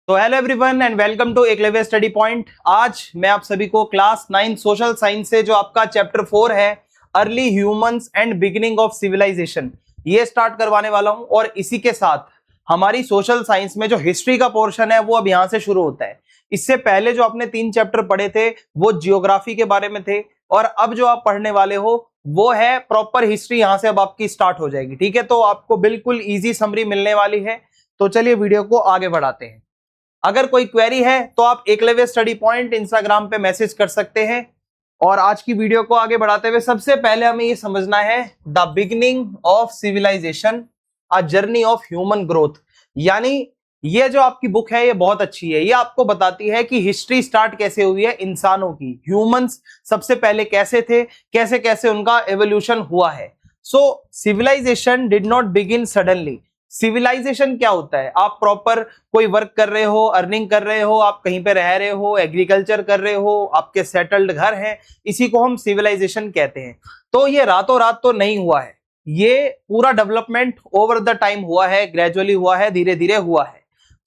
तो hello everyone and welcome to Eklavya study point. आज मैं आप सभी को क्लास 9 सोशल साइंस से जो आपका चैप्टर 4 है early humans and beginning of civilization ये स्टार्ट करवाने वाला हूं। और इसी के साथ हमारी सोशल साइंस में जो हिस्ट्री का पोर्शन है वो अब यहां से शुरू होता है। इससे पहले जो आपने 3 चैप्टर पढ़े थे वो जियोग्राफी के बारे में थे और अब जो आप पढ़ने वाले हो वो है प्रॉपर हिस्ट्री। यहां से अब आपकी स्टार्ट हो जाएगी, ठीक है। तो आपको बिल्कुल इजी समरी मिलने वाली है। तो चलिए वीडियो को आगे बढ़ाते हैं। अगर कोई क्वेरी है तो आप एकलव्य स्टडी पॉइंट इंस्टाग्राम पे मैसेज कर सकते हैं। और आज की वीडियो को आगे बढ़ाते हुए सबसे पहले हमें ये समझना है the beginning of civilization a journey of human growth. यानी ये जो आपकी बुक है ये बहुत अच्छी है। ये आपको बताती है कि हिस्ट्री स्टार्ट कैसे हुई है इंसानों की। ह्यूमंस सबसे पहले कैसे थे, कैसे कैसे उनका एवोल्यूशन हुआ है। So civilisation did not begin suddenly. Civilisation क्या होता है? आप प्रॉपर कोई वर्क कर रहे हो, अर्निंग कर रहे हो, आप कहीं पे रह रहे हो, एग्रीकल्चर कर रहे हो, आपके सेटल्ड घर हैं, इसी को हम सिविलाइजेशन कहते हैं। तो ये रातों रात तो नहीं हुआ है, ये पूरा डेवलपमेंट ओवर द टाइम हुआ है, ग्रेजुअली हुआ है, धीरे धीरे हुआ है।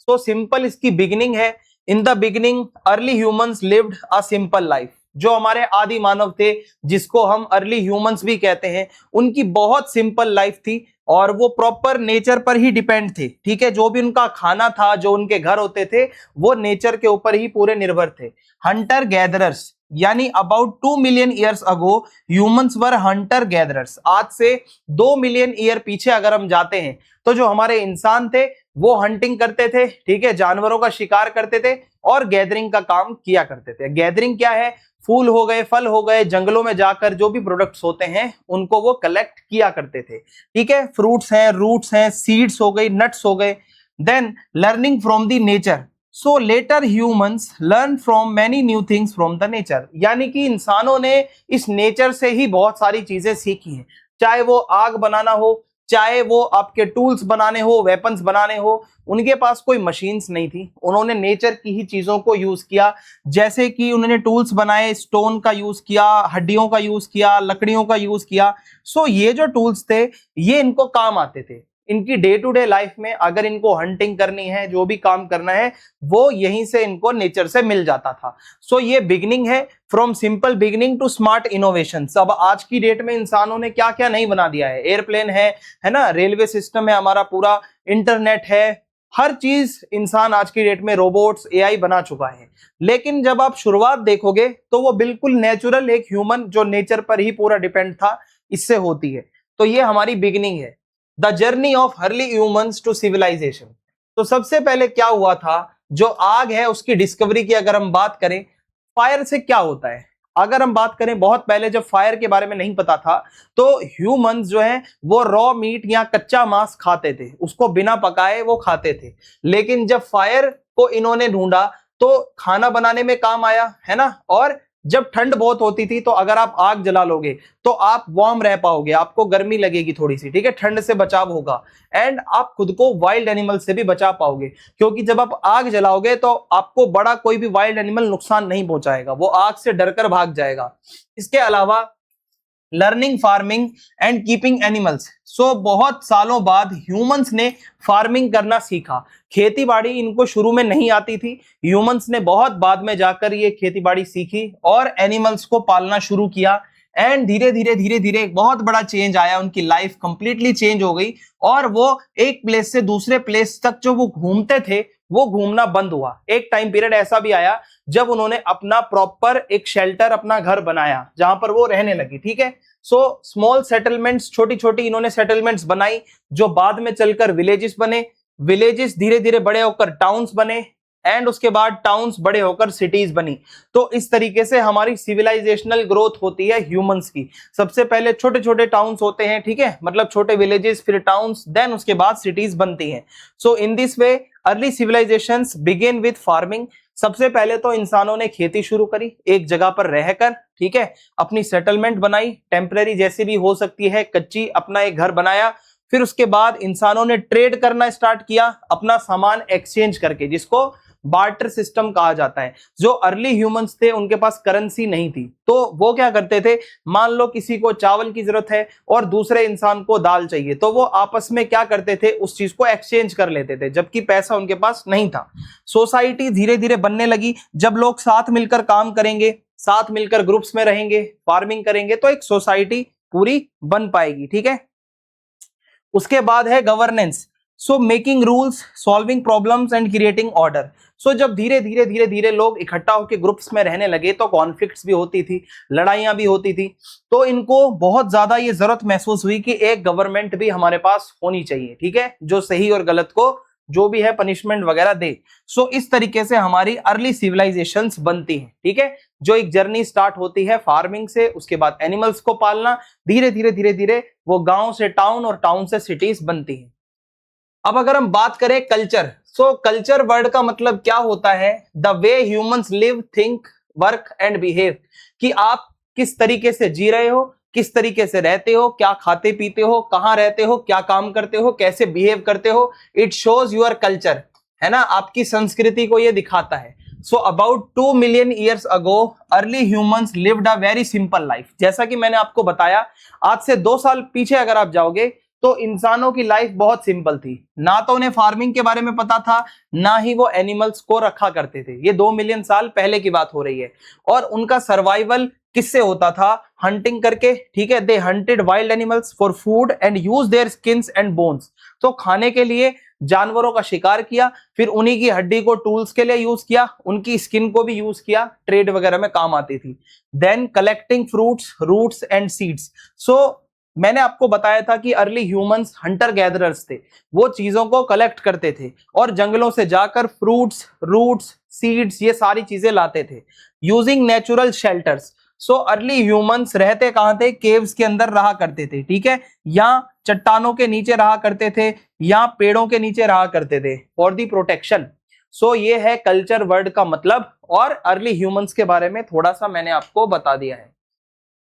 तो सिंपल इसकी बिगिनिंग है। In the beginning early humans lived a simple life. जो हमारे आदि मानव थे जिसको हम अर्ली ह्यूमंस भी कहते हैं, उनकी बहुत सिंपल लाइफ थी और वो प्रॉपर नेचर पर ही डिपेंड थे, ठीक है। जो भी उनका खाना था, जो उनके घर होते थे, वो नेचर के ऊपर ही पूरे निर्भर थे। हंटर गैदरर्स, यानी about 2 million years ago humans were Hunter gatherers. आज से 2 मिलियन ईयर पीछे अगर हम जाते हैं तो जो हमारे इंसान थे वो हंटिंग करते थे, ठीक है, जानवरों का शिकार करते थे और गैदरिंग का काम किया करते थे। गैदरिंग क्या है? फूल हो गए, फल हो गए, जंगलों में जाकर जो भी प्रोडक्ट्स होते हैं उनको वो कलेक्ट किया करते थे, ठीक है। फ्रूट्स हैं, रूट्स हैं, सीड्स हो गई, नट्स हो गए। Then learning from the nature. So later humans learn from many new things from the nature. यानी कि इंसानों ने इस नेचर से ही बहुत सारी चीजें सीखी हैं। चाहे वो आग बनाना हो, चाहे वो आपके टूल्स बनाने हो, वेपन्स बनाने हो, उनके पास कोई मशीन्स नहीं थी, उन्होंने नेचर की ही चीजों को यूज किया। जैसे कि उन्होंने टूल्स बनाए, स्टोन का यूज किया, हड्डियों का यूज किया, लकड़ियों का यूज किया। सो ये जो टूल्स थे ये इनको काम आते थे। इनकी डे टू डे लाइफ में अगर इनको हंटिंग करनी है, जो भी काम करना है, वो यहीं से इनको नेचर से मिल जाता था। सो ये बिगिनिंग है, from simple beginning to smart innovation. अब आज की डेट में इंसानों ने क्या क्या नहीं बना दिया है। एयरप्लेन है ना, रेलवे सिस्टम है हमारा पूरा, इंटरनेट है, हर चीज इंसान आज की डेट में, रोबोट्स, एआई बना चुका है। लेकिन जब आप शुरुआत देखोगे तो वो बिल्कुल नेचुरल, एक ह्यूमन जो नेचर पर ही पूरा डिपेंड था, इससे होती है। तो ये हमारी बिगिनिंग है, the journey of early humans to civilization. तो सबसे पहले क्या हुआ था, जो आग है उसकी डिस्कवरी की अगर हम बात करें, फायर से क्या होता है अगर हम बात करें, बहुत पहले जब फायर के बारे में नहीं पता था तो ह्यूमंस जो है वो रॉ मीट या कच्चा मांस खाते थे, उसको बिना पकाए वो खाते थे। लेकिन जब फायर को इन्होंने ढूंढा तो खाना बनाने में काम आया, है ना। और जब ठंड बहुत होती थी तो अगर आप आग जला लोगे तो आप वार्म रह पाओगे, आपको गर्मी लगेगी थोड़ी सी, ठीक है, ठंड से बचाव होगा। एंड आप खुद को वाइल्ड एनिमल से भी बचा पाओगे, क्योंकि जब आप आग जलाओगे तो आपको बड़ा कोई भी वाइल्ड एनिमल नुकसान नहीं पहुंचाएगा, वो आग से डरकर भाग जाएगा। इसके अलावा learning farming and keeping animals. So बहुत सालों बाद ह्यूमंस ने फार्मिंग करना सीखा। खेती बाड़ी इनको शुरू में नहीं आती थी, ह्यूमंस ने बहुत बाद में जाकर ये खेती बाड़ी सीखी और एनिमल्स को पालना शुरू किया। एंड धीरे धीरे धीरे धीरे एक बहुत बड़ा चेंज आया, उनकी लाइफ कंप्लीटली चेंज हो गई और वो एक प्लेस से दूसरे प्लेस तक जो वो घूमते थे वो घूमना बंद हुआ। एक टाइम पीरियड ऐसा भी आया जब उन्होंने अपना प्रॉपर एक शेल्टर, अपना घर बनाया जहां पर वो रहने लगी, ठीक है। सो स्मॉल सेटलमेंट्स, छोटी छोटी इन्होंने सेटलमेंट्स बनाई जो बाद में चलकर विलेजेस बने, विलेजेस धीरे धीरे बड़े होकर टाउन्स बने एंड उसके बाद टाउन्स बड़े होकर सिटीज बनी। तो इस तरीके से हमारी सिविलाइजेशनल ग्रोथ होती है ह्यूमंस की। सबसे पहले छोटे छोटे टाउन्स होते हैं, ठीक है, मतलब छोटे विलेजेस, फिर टाउन्स, देन उसके बाद सिटीज बनती हैं। So in this way early civilisations begin with farming. सबसे पहले तो इंसानों ने खेती शुरू करी, एक जगह पर रहकर, ठीक है, अपनी सेटलमेंट बनाई, टेम्पररी जैसी भी हो सकती है, कच्ची, अपना एक घर बनाया। फिर उसके बाद इंसानों ने ट्रेड करना स्टार्ट किया, अपना सामान एक्सचेंज करके, जिसको बार्टर सिस्टम कहा जाता है। जो अर्ली ह्यूमंस थे उनके पास करेंसी नहीं थी, तो वो क्या करते थे, मान लो किसी को चावल की जरूरत है और दूसरे इंसान को दाल चाहिए, तो वो आपस में क्या करते थे, उस चीज को एक्सचेंज कर लेते थे, जबकि पैसा उनके पास नहीं था। सोसाइटी धीरे धीरे बनने लगी। जब लोग साथ मिलकर काम करेंगे, साथ मिलकर ग्रुप्स में रहेंगे, फार्मिंग करेंगे, तो एक सोसाइटी पूरी बन पाएगी। ठीक है, उसके बाद है governance. So making rules, solving problems and creating order. So जब धीरे धीरे लोग इकट्ठा होकर ग्रुप्स में रहने लगे तो कॉन्फ्लिक्ट्स भी होती थी, लड़ाइयां भी होती थी, तो इनको बहुत ज्यादा ये जरूरत महसूस हुई कि एक गवर्नमेंट भी हमारे पास होनी चाहिए, ठीक है, जो सही और गलत को जो भी है पनिशमेंट वगैरह दे। सो इस तरीके से हमारी अर्ली सिविलाइजेशंस बनती हैं। ठीक है, जो एक जर्नी स्टार्ट होती है फार्मिंग से, उसके बाद एनिमल्स को पालना, धीरे धीरे वो गांव से टाउन और टाउन से सिटीज बनती है। अब अगर हम बात करें कल्चर, सो कल्चर वर्ड का मतलब क्या होता है, the way humans live, think, work and behave, कि आप किस तरीके से जी रहे हो, किस तरीके से रहते हो, क्या खाते पीते हो, कहां रहते हो, क्या काम करते हो, कैसे बिहेव करते हो। इट शोज योर कल्चर, है ना, आपकी संस्कृति को ये दिखाता है। So about 2 million years ago early humans lived a very simple life. जैसा कि मैंने आपको बताया, आज से 2 साल पीछे अगर आप जाओगे तो इंसानों की लाइफ बहुत सिंपल थी। ना तो उन्हें फार्मिंग के बारे में पता था, ना ही वो एनिमल्स को रखा करते थे। ये 2 मिलियन साल पहले की बात हो रही है। और उनका सर्वाइवल किससे होता था, हंटिंग करके। ठीक है, they hunted wild animals for food and use their skins and bones. तो खाने के लिए जानवरों का शिकार किया, फिर उन्हीं की हड्डी को टूल्स के लिए यूज किया, उनकी स्किन को भी यूज किया, ट्रेड वगैरह में काम आती थी। Then collecting fruits, roots and seeds. So मैंने आपको बताया था कि अर्ली ह्यूमंस हंटर गैदरर्स थे, वो चीजों को कलेक्ट करते थे और जंगलों से जाकर फ्रूट्स, रूट्स, सीड्स, ये सारी चीजें लाते थे, using natural shelters. So early humans रहते कहां थे, केव्स के अंदर रहा करते थे। ठीक है, या चट्टानों के नीचे रहा करते थे, या पेड़ों के नीचे रहा करते थे फॉर दी प्रोटेक्शन। सो ये है कल्चर वर्ड का मतलब, और अर्ली ह्यूमंस के बारे में थोड़ा सा मैंने आपको बता दिया है।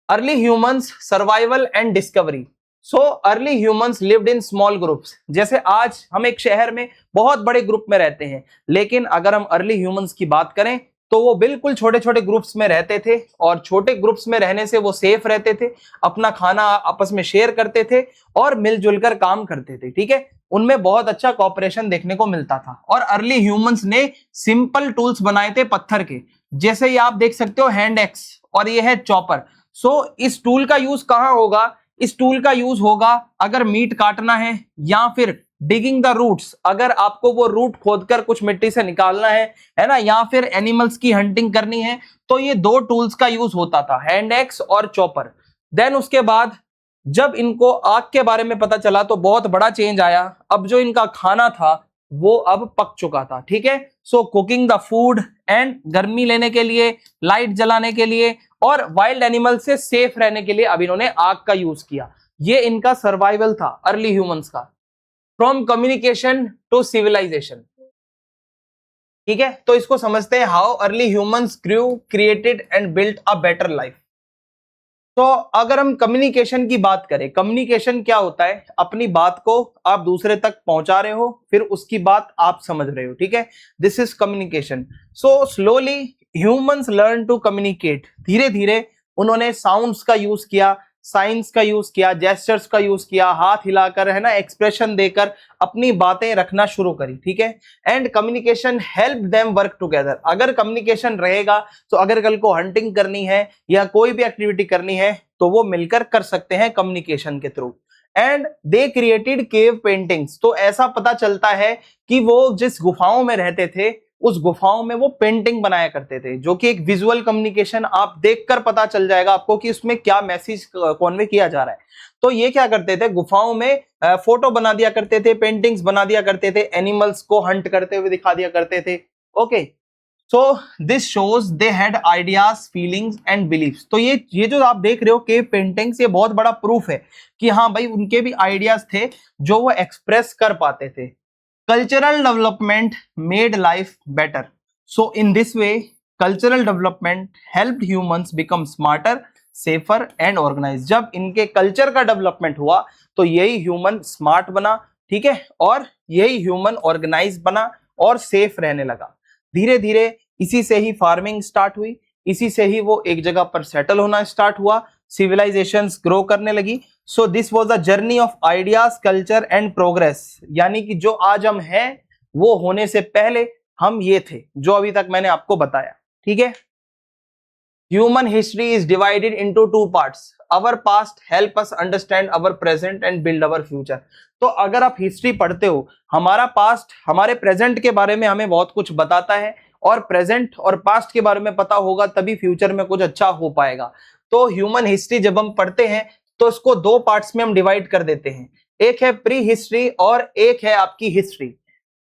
Early humans survival and discovery. So early humans lived in small groups. जैसे आज हम एक शहर में बहुत बड़े ग्रुप में रहते हैं, लेकिन अगर हम अर्ली ह्यूमंस की बात करें तो वो बिल्कुल छोटे छोटे ग्रुप्स में रहते थे, और छोटे ग्रुप्स में रहने से वो सेफ रहते थे, अपना खाना आपस में शेयर करते थे और मिलजुल कर काम करते थे। ठीक है, उनमें बहुत अच्छा कॉपरेशन देखने को मिलता था। और अर्ली ह्यूमंस ने सिंपल टूल्स बनाए थे पत्थर के, जैसे ये आप देख सकते हो हैंड एक्स, और ये है चॉपर। सो इस टूल का यूज कहां होगा, इस टूल का यूज होगा अगर मीट काटना है, या फिर डिगिंग द रूट्स, अगर आपको वो रूट खोदकर कुछ मिट्टी से निकालना है ना, या फिर एनिमल्स की हंटिंग करनी है, तो ये 2 टूल्स का यूज होता था, हैंड एक्स और चॉपर। देन उसके बाद जब इनको आग के बारे में पता चला तो बहुत बड़ा चेंज आया। अब जो इनका खाना था वो अब पक चुका था। ठीक है, सो कुकिंग द फूड एंड गर्मी लेने के लिए, लाइट जलाने के लिए और वाइल्ड एनिमल से सेफ रहने के लिए अब इन्होंने आग का यूज किया। ये इनका सर्वाइवल था अर्ली ह्यूमंस का। From communication to civilization. ठीक है, तो इसको समझते हैं, how early humans grew, created and built a better life. तो अगर हम कम्युनिकेशन की बात करें, कम्युनिकेशन क्या होता है, अपनी बात को आप दूसरे तक पहुंचा रहे हो, फिर उसकी बात आप समझ रहे हो। ठीक है, this is communication. So slowly humans learn to communicate. धीरे धीरे उन्होंने साउंड्स का यूज किया, साइंस का यूज किया, जेस्चर्स का यूज किया, हाथ हिलाकर, है ना, एक्सप्रेशन देकर अपनी बातें रखना शुरू करी। ठीक है, and communication help them work together. अगर कम्युनिकेशन रहेगा तो अगर कल को हंटिंग करनी है या कोई भी एक्टिविटी करनी है तो वो मिलकर कर सकते हैं कम्युनिकेशन के through. And they created cave paintings. तो ऐसा पता चलता है कि वो जिस गुफाओं में रहते थे उस गुफाओं में वो पेंटिंग बनाया करते थे, जो कि एक विजुअल कम्युनिकेशन, आप देखकर पता चल जाएगा आपको कि उसमें क्या मैसेज कन्वे किया जा रहा है। तो ये क्या करते थे, गुफाओं में फोटो बना दिया करते थे, पेंटिंग्स बना दिया करते थे, एनिमल्स को हंट करते हुए दिखा दिया करते थे। Okay, so this shows they had ideas, feelings and beliefs. तो ये जो आप देख रहे हो केव पेंटिंग्स, ये बहुत बड़ा प्रूफ है कि हाँ भाई, उनके भी आइडियाज थे जो वो एक्सप्रेस कर पाते थे। Cultural development made life better. So in this way, cultural development helped humans become smarter, safer and organized. जब इनके कल्चर का डेवलपमेंट हुआ तो यही ह्यूमन स्मार्ट बना, ठीक है, और यही ह्यूमन ऑर्गेनाइज बना और सेफ रहने लगा। धीरे धीरे इसी से ही फार्मिंग स्टार्ट हुई, इसी से ही वो एक जगह पर सेटल होना स्टार्ट हुआ, सिविलाइजेशंस ग्रो करने लगी। So this was the journey of ideas, culture and progress. यानी कि जो आज हम हैं वो होने से पहले हम ये थे जो अभी तक मैंने आपको बताया। ठीक है, human history is divided into two parts. Our past help us understand our present and build our future. तो अगर आप हिस्ट्री पढ़ते हो, हमारा पास्ट हमारे प्रेजेंट के बारे में हमें बहुत कुछ बताता है, और प्रेजेंट और पास्ट के बारे में पता होगा तभी फ्यूचर में कुछ अच्छा हो पाएगा। तो ह्यूमन हिस्ट्री जब हम पढ़ते हैं तो इसको दो पार्ट्स में हम डिवाइड कर देते हैं, एक है प्री हिस्ट्री और एक है आपकी हिस्ट्री।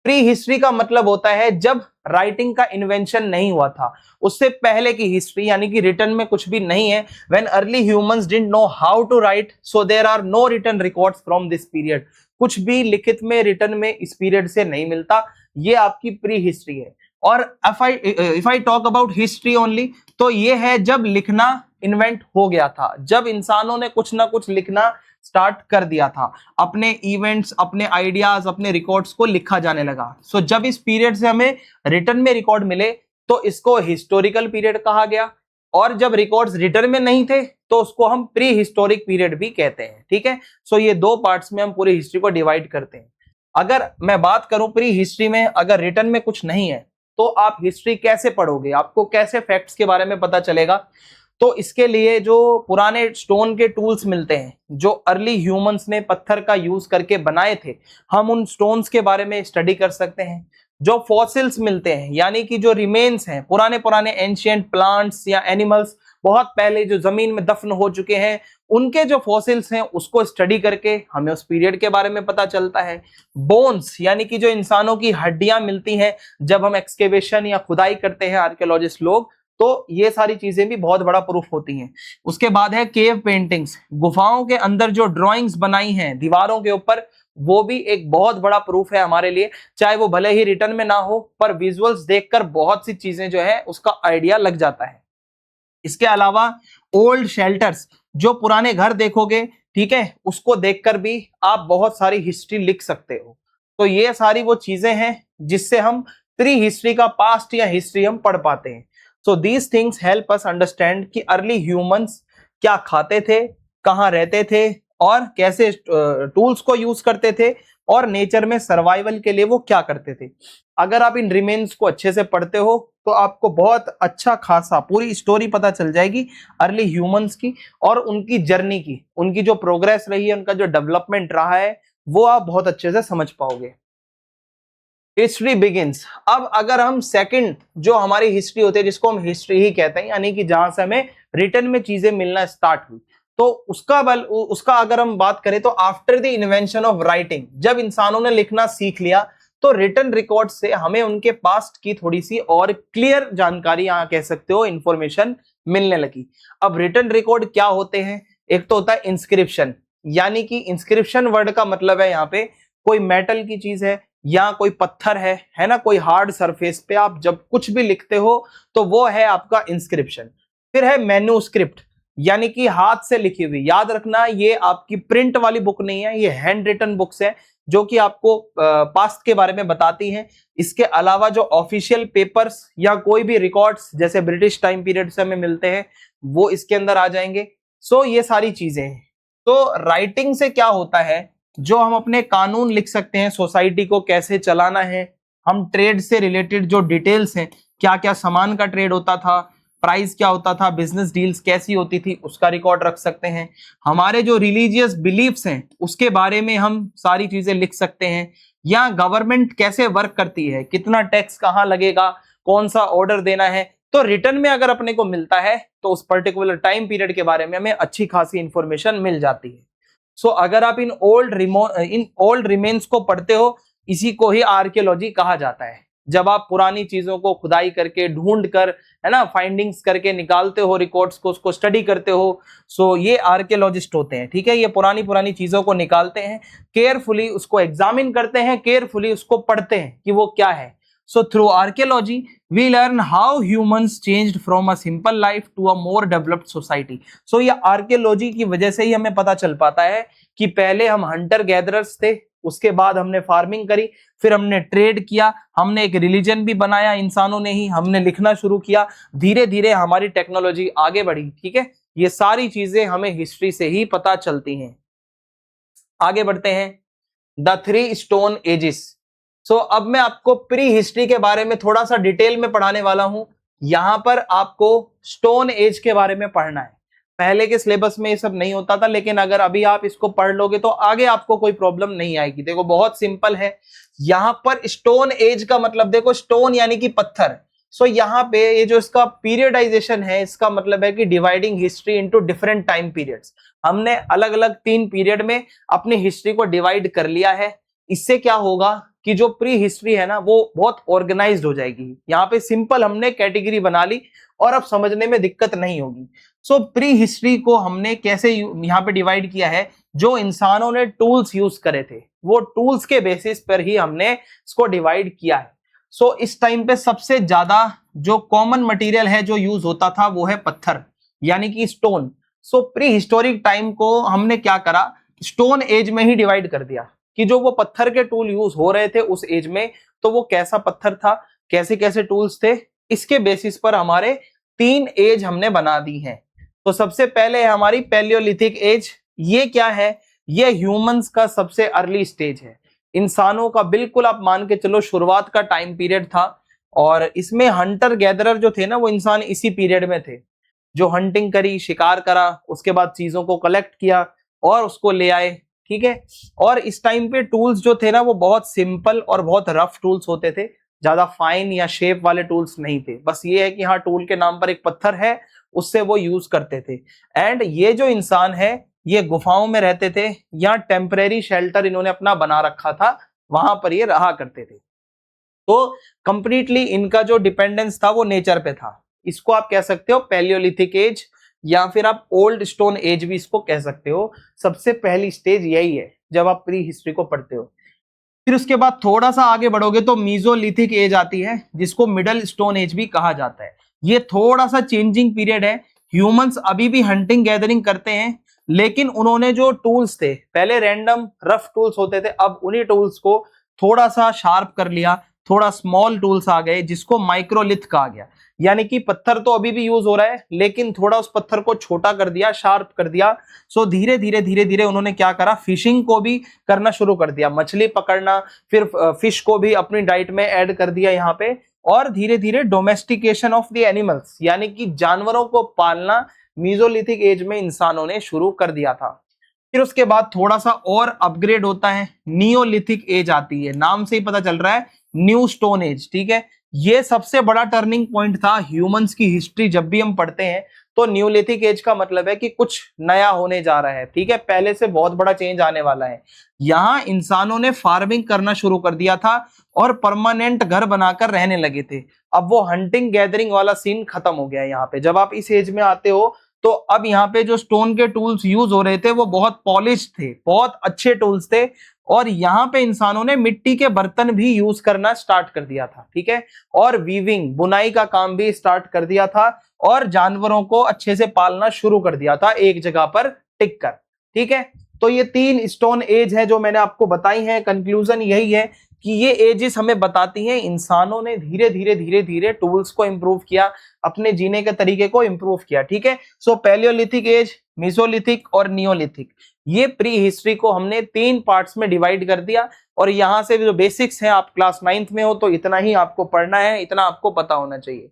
प्री हिस्ट्री का मतलब होता है जब राइटिंग का इन्वेंशन नहीं हुआ था, उससे पहले की हिस्ट्री, यानी कि रिटन में कुछ भी नहीं है। When early humans didn't know how to write, so there are no written records from this period. कुछ भी लिखित में, रिटन में इस पीरियड से नहीं मिलता। ये आपकी प्री हिस्ट्री है। और if I talk about history only, तो ये है जब लिखना इन्वेंट हो गया था, जब इंसानों ने कुछ ना कुछ लिखना स्टार्ट कर दिया था, अपने इवेंट्स, अपने आइडियाज, अपने रिकॉर्ड्स को लिखा जाने लगा। सो जब इस पीरियड से हमें रिटन में रिकॉर्ड मिले तो इसको हिस्टोरिकल पीरियड कहा गया, और जब रिकॉर्ड्स रिटन में नहीं थे तो उसको हम प्री हिस्टोरिक पीरियड भी कहते हैं। ठीक है, सो ये दो पार्ट्स में हम पूरी हिस्ट्री को डिवाइड करते हैं। अगर मैं बात करूं प्री हिस्ट्री में, अगर रिटन में कुछ नहीं है तो आप हिस्ट्री कैसे पढ़ोगे, आपको कैसे फैक्ट्स के बारे में पता चलेगा? तो इसके लिए जो पुराने स्टोन के टूल्स मिलते हैं, जो अर्ली ह्यूमंस ने पत्थर का यूज करके बनाए थे, हम उन स्टोन्स के बारे में स्टडी कर सकते हैं। जो फॉसिल्स मिलते हैं, यानी कि जो रिमेन्स हैं, पुराने पुराने एंशिएंट प्लांट्स या एनिमल्स बहुत पहले जो जमीन में दफन हो चुके हैं, उनके जो फॉसिल्स हैं उसको स्टडी करके हमें उस पीरियड के बारे में पता चलता है। बोन्स, यानी कि जो इंसानों की हड्डियां मिलती हैं जब हम एक्सकेवेशन या खुदाई करते हैं आर्कियोलॉजिस्ट लोग, तो ये सारी चीजें भी बहुत बड़ा प्रूफ होती हैं। उसके बाद है केव पेंटिंग्स, गुफाओं के अंदर जो ड्राइंग्स बनाई हैं दीवारों के ऊपर, वो भी एक बहुत बड़ा प्रूफ है हमारे लिए। चाहे वो भले ही रिटन में ना हो, पर विजुअल्स देखकर बहुत सी चीजें जो है उसका आइडिया लग जाता है। इसके अलावा ओल्ड शेल्टर्स, जो पुराने घर देखोगे, ठीक है, उसको देखकर भी आप बहुत सारी हिस्ट्री लिख सकते हो। तो ये सारी वो चीजें हैं जिससे हम प्री हिस्ट्री का पास्ट या हिस्ट्री हम पढ़ पाते हैं। So these things help us understand कि अर्ली ह्यूमंस क्या खाते थे, कहाँ रहते थे, और कैसे टूल्स को यूज करते थे, और नेचर में सर्वाइवल के लिए वो क्या करते थे। अगर आप इन रिमेन्स को अच्छे से पढ़ते हो तो आपको बहुत अच्छा खासा पूरी स्टोरी पता चल जाएगी अर्ली ह्यूमंस की और उनकी जर्नी की, उनकी जो प्रोग्रेस रही है, उनका जो डेवलपमेंट रहा है, वो आप बहुत अच्छे से समझ पाओगे। History begins. अब अगर हम सेकंड जो हमारी हिस्ट्री होती है, जिसको हम हिस्ट्री ही कहते हैं, यानी कि जहां से हमें रिटन में चीजें मिलना स्टार्ट हुई, तो उसका अगर हम बात करें तो after the invention of writing, जब इंसानों ने लिखना सीख लिया तो रिटन रिकॉर्ड से हमें उनके पास्ट की थोड़ी सी और क्लियर जानकारी, यहाँ कह सकते हो इंफॉर्मेशन, मिलने लगी। अब रिटन रिकॉर्ड क्या होते हैं? एक तो होता है इंस्क्रिप्शन, यानी कि इंस्क्रिप्शन वर्ड का मतलब है यहाँ पे कोई मेटल की चीज है या कोई पत्थर है ना, कोई हार्ड सरफेस पे आप जब कुछ भी लिखते हो तो वो है आपका इंस्क्रिप्शन। फिर है मैन्यूस्क्रिप्ट, यानी कि हाथ से लिखी हुई। याद रखना, ये आपकी प्रिंट वाली बुक नहीं है, ये हैंड रिटन बुक्स है जो कि आपको पास्ट के बारे में बताती हैं। इसके अलावा जो ऑफिशियल पेपर्स या कोई भी रिकॉर्ड्स जैसे ब्रिटिश टाइम पीरियड से हमें मिलते हैं, वो इसके अंदर आ जाएंगे। सो ये सारी चीजें हैं। तो राइटिंग से क्या होता है, जो हम अपने कानून लिख सकते हैं, सोसाइटी को कैसे चलाना है, हम ट्रेड से रिलेटेड जो डिटेल्स हैं, क्या क्या सामान का ट्रेड होता था, प्राइस क्या होता था, बिजनेस डील्स कैसी होती थी, उसका रिकॉर्ड रख सकते हैं। हमारे जो रिलीजियस बिलीफ्स हैं उसके बारे में हम सारी चीजें लिख सकते हैं, या गवर्नमेंट कैसे वर्क करती है, कितना टैक्स कहाँ लगेगा, कौन सा ऑर्डर देना है। तो रिटर्न में अगर अपने को मिलता है तो उस पर्टिकुलर टाइम पीरियड के बारे में हमें अच्छी खासी इंफॉर्मेशन मिल जाती है। सो अगर आप इन ओल्ड रिमेन्स को पढ़ते हो, इसी को ही आर्कियोलॉजी कहा जाता है। जब आप पुरानी चीजों को खुदाई करके, ढूंढ कर, है ना, फाइंडिंग्स करके निकालते हो रिकॉर्ड्स को, उसको स्टडी करते हो, सो ये आर्कियोलॉजिस्ट होते हैं। ठीक है, ये पुरानी पुरानी चीजों को निकालते हैं, केयरफुली उसको एग्जामिन करते हैं, केयरफुली उसको पढ़ते हैं कि वो क्या है। So through archaeology, we learn how humans changed from a simple life to a more developed society. So ये archaeology की वजह से ही हमें पता चल पाता है कि पहले हम हंटर गैदरर्स थे, उसके बाद हमने फार्मिंग करी, फिर हमने ट्रेड किया, हमने एक रिलीजन भी बनाया इंसानों ने ही, हमने लिखना शुरू किया, धीरे धीरे हमारी टेक्नोलॉजी आगे बढ़ी। ठीक है, ये सारी चीजें हमें हिस्ट्री से ही पता चलती हैं। आगे बढ़ते हैं, द 3 स्टोन एजेस। सो अब मैं आपको प्री हिस्ट्री के बारे में थोड़ा सा डिटेल में पढ़ाने वाला हूं। यहां पर आपको स्टोन एज के बारे में पढ़ना है। पहले के सिलेबस में ये सब नहीं होता था, लेकिन अगर अभी आप इसको पढ़ लोगे तो आगे आपको कोई प्रॉब्लम नहीं आएगी। देखो बहुत सिंपल है, यहां पर स्टोन एज का मतलब देखो, स्टोन यानी कि पत्थर। सो यहाँ पे ये जो इसका पीरियडाइजेशन है, इसका मतलब है कि dividing history into different time periods. हमने अलग अलग 3 पीरियड में अपनी हिस्ट्री को डिवाइड कर लिया है। इससे क्या होगा कि जो प्री हिस्ट्री है ना, वो बहुत ऑर्गेनाइज्ड हो जाएगी। यहाँ पे सिंपल हमने कैटेगरी बना ली और अब समझने में दिक्कत नहीं होगी। सो प्री हिस्ट्री को हमने कैसे यहाँ पे डिवाइड किया है, जो इंसानों ने टूल्स यूज करे थे वो टूल्स के बेसिस पर ही हमने इसको डिवाइड किया है। सो इस टाइम पे सबसे ज्यादा जो कॉमन मटेरियल है जो यूज होता था वो है पत्थर यानी कि स्टोन। सो प्री हिस्टोरिक टाइम को हमने क्या करा, स्टोन एज में ही डिवाइड कर दिया कि जो वो पत्थर के टूल यूज हो रहे थे उस एज में, तो वो कैसा पत्थर था, कैसे कैसे टूल्स थे, इसके बेसिस पर हमारे 3 एज हमने बना दी हैं। तो सबसे पहले है हमारी पैलियोलिथिक एज। ये क्या है, ये ह्यूमंस का सबसे अर्ली स्टेज है, इंसानों का बिल्कुल आप मान के चलो शुरुआत का टाइम पीरियड था। और इसमें हंटर गैदरर जो थे ना, वो इंसान इसी पीरियड में थे, जो हंटिंग करी, शिकार करा, उसके बाद चीजों को कलेक्ट किया और उसको ले आए। ठीक है, और इस टाइम पे टूल्स जो थे ना, वो बहुत सिंपल और बहुत रफ टूल्स होते थे, ज्यादा फाइन या शेप वाले टूल्स नहीं थे। बस ये है कि हाँ, टूल के नाम पर एक पत्थर है, उससे वो यूज करते थे। एंड ये जो इंसान है, ये गुफाओं में रहते थे या टेम्परेरी शेल्टर इन्होंने अपना बना रखा था, वहां पर ये रहा करते थे। तो कंप्लीटली इनका जो डिपेंडेंस था वो नेचर पे था। इसको आप कह सकते हो पैलियोलिथिक एज, या फिर आप ओल्ड स्टोन एज भी इसको कह सकते हो। सबसे पहली स्टेज यही है जब आप प्री हिस्ट्री को पढ़ते हो। फिर उसके बाद थोड़ा सा आगे बढ़ोगे तो मीजोलिथिक एज आती है, जिसको मिडल स्टोन एज भी कहा जाता है। ये थोड़ा सा चेंजिंग पीरियड है। ह्यूमंस अभी भी हंटिंग गैदरिंग करते हैं, लेकिन उन्होंने जो टूल्स थे, पहले रैंडम रफ टूल्स होते थे, अब उन्हीं टूल्स को थोड़ा सा शार्प कर लिया, थोड़ा स्मॉल टूल्स आ गए, जिसको माइक्रोलिथ कहा गया। यानी कि पत्थर तो अभी भी यूज हो रहा है, लेकिन थोड़ा उस पत्थर को छोटा कर दिया, शार्प कर दिया। सो धीरे धीरे उन्होंने क्या करा, फिशिंग को भी करना शुरू कर दिया, मछली पकड़ना, फिर फिश को भी अपनी डाइट में ऐड कर दिया यहाँ पे। और धीरे धीरे डोमेस्टिकेशन ऑफ द एनिमल्स, यानी कि जानवरों को पालना मीजोलिथिक एज में इंसानों ने शुरू कर दिया था। फिर उसके बाद थोड़ा सा और अपग्रेड होता है, नियोलिथिक एज आती है। नाम से ही पता चल रहा है, न्यू स्टोन एज। ठीक है, ये सबसे बड़ा टर्निंग पॉइंट था ह्यूमंस की हिस्ट्री। जब भी हम पढ़ते हैं तो न्यूलिथिक एज का मतलब है कि कुछ नया होने जा रहा है। ठीक है, पहले से बहुत बड़ा चेंज आने वाला है। यहाँ इंसानों ने फार्मिंग करना शुरू कर दिया था और परमानेंट घर बनाकर रहने लगे थे। अब वो हंटिंग गैदरिंग वाला सीन खत्म हो गया है। यहाँ पे जब आप इस एज में आते हो तो अब यहाँ पे जो स्टोन के टूल्स यूज हो रहे थे वो बहुत पॉलिश थे, बहुत अच्छे टूल्स थे। और यहाँ पे इंसानों ने मिट्टी के बर्तन भी यूज करना स्टार्ट कर दिया था। ठीक है, और वीविंग, बुनाई का काम भी स्टार्ट कर दिया था, और जानवरों को अच्छे से पालना शुरू कर दिया था एक जगह पर टिक कर। ठीक है, तो ये 3 स्टोन एज है जो मैंने आपको बताई है। कंक्लूजन यही है कि ये एजेस हमें बताती हैं इंसानों ने धीरे धीरे टूल्स को इंप्रूव किया, अपने जीने के तरीके को इंप्रूव किया। ठीक है, सो पैलियोलिथिक एज, मेसोलिथिक और नियोलिथिक, ये प्री हिस्ट्री को हमने 3 पार्ट्स में डिवाइड कर दिया। और यहां से जो बेसिक्स हैं, आप क्लास 9th में हो तो इतना ही आपको पढ़ना है, इतना आपको पता होना चाहिए।